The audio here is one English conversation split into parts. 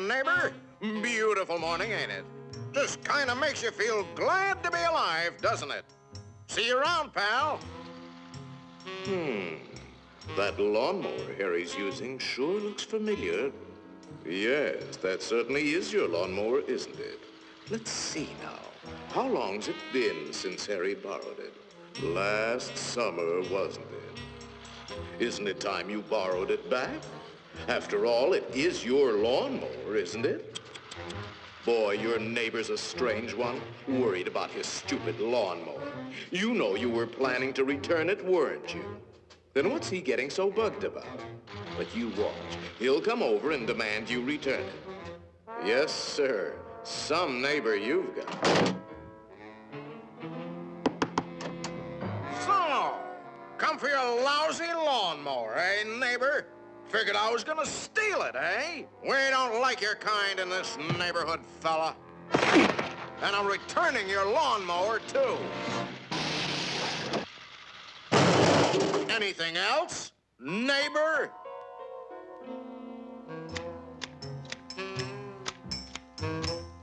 neighbor. Beautiful morning, ain't it? Just kind of makes you feel glad to be alive, doesn't it? See you around, pal. That lawnmower Harry's using sure looks familiar. Yes, that certainly is your lawnmower, isn't it? Let's see now. How long's it been since Harry borrowed it? Last summer, wasn't it? Isn't it time you borrowed it back? After all, it is your lawnmower, isn't it? Boy, your neighbor's a strange one, worried about his stupid lawnmower. You know you were planning to return it, weren't you? Then what's he getting so bugged about? But you watch. He'll come over and demand you return it. Yes, sir. Some neighbor you've got. So, come for your lousy lawnmower, eh, neighbor? Figured I was gonna steal it, eh? We don't like your kind in this neighborhood, fella. And I'm returning your lawnmower, too. Anything else, neighbor?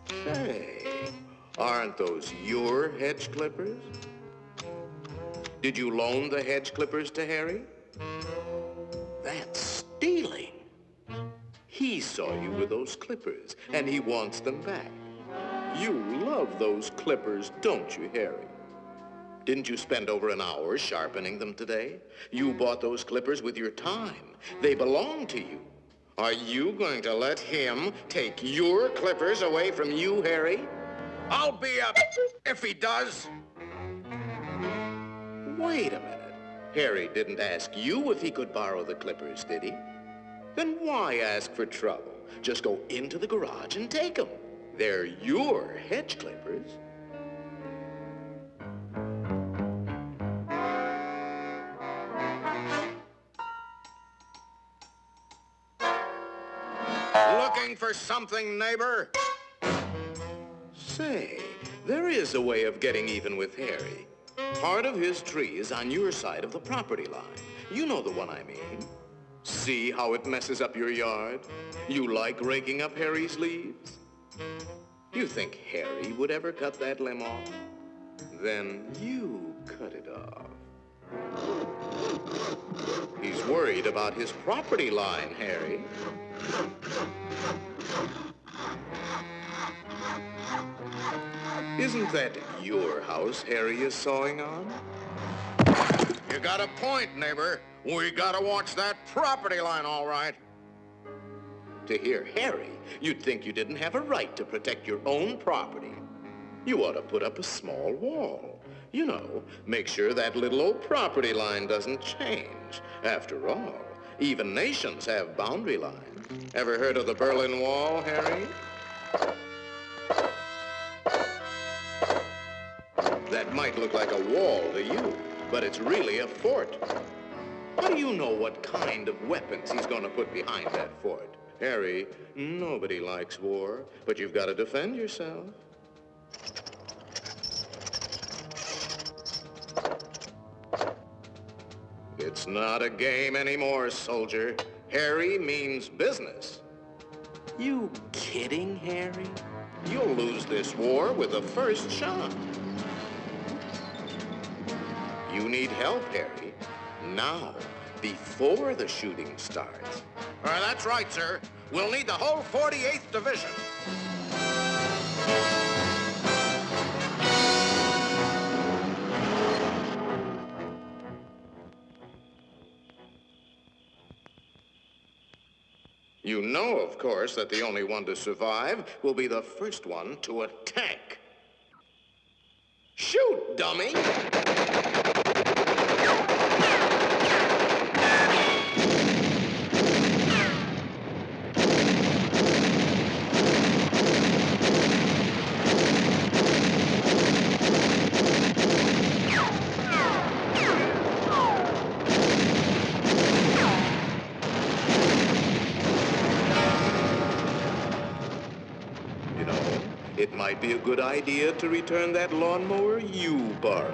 Say, aren't those your hedge clippers? Did you loan the hedge clippers to Harry? That's stealing. He saw you with those clippers, and he wants them back. You love those clippers, don't you, Harry? Didn't you spend over an hour sharpening them today? You bought those clippers with your time. They belong to you. Are you going to let him take your clippers away from you, Harry? I'll be up if he does. Wait a minute. Harry didn't ask you if he could borrow the clippers, did he? Then why ask for trouble? Just go into the garage and take them. They're your hedge clippers. Looking for something, neighbor? Say, there is a way of getting even with Harry. Part of his tree is on your side of the property line. You know the one I mean. See how it messes up your yard? You like raking up Harry's leaves? You think Harry would ever cut that limb off? Then you cut it off. He's worried about his property line, Harry. Isn't that your house Harry is sawing on? You got a point, neighbor. We gotta watch that property line, all right. To hear Harry, you'd think you didn't have a right to protect your own property. You ought to put up a small wall. You know, make sure that little old property line doesn't change. After all, even nations have boundary lines. Ever heard of the Berlin Wall, Harry? That might look like a wall to you, but it's really a fort. How do you know what kind of weapons he's going to put behind that fort? Harry, nobody likes war, but you've got to defend yourself. It's not a game anymore, soldier. Harry means business. You kidding, Harry? You'll lose this war with the first shot. You need help, Harry. Now, before the shooting starts. That's right, sir. We'll need the whole 48th Division. You know, of course, that the only one to survive will be the first one to attack. Shoot, dummy! It might be a good idea to return that lawnmower you borrowed.